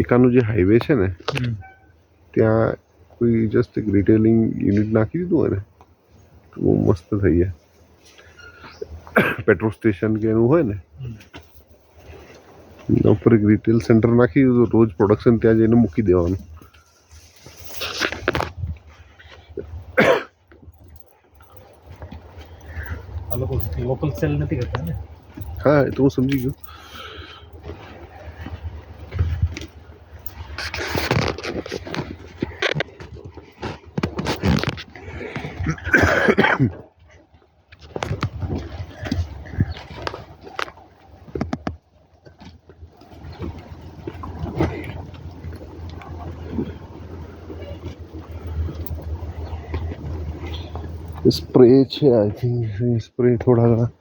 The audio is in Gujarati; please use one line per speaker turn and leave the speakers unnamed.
એકાનું જે હાઈવે છે ને ત્યાં કોઈ જસ્ટ એક રિટેલિંગ યુનિટ નાખી દીધું હોય ને તો બહુ મસ્ત થઈ જાય. પેટ્રોલ સ્ટેશન કે એનું હોય ને એના ઉપર એક રિટેલ સેન્ટર નાખી દીધું, રોજ પ્રોડક્શન ત્યાં જઈને મૂકી દેવાનું.
આ લોકો લોકલ સેલ નથી કરતા ને?
હા એ તો હું સમજી ગયો. સ્પ્રે છે આઈ થિંક, સ્પ્રે થોડા ઘણા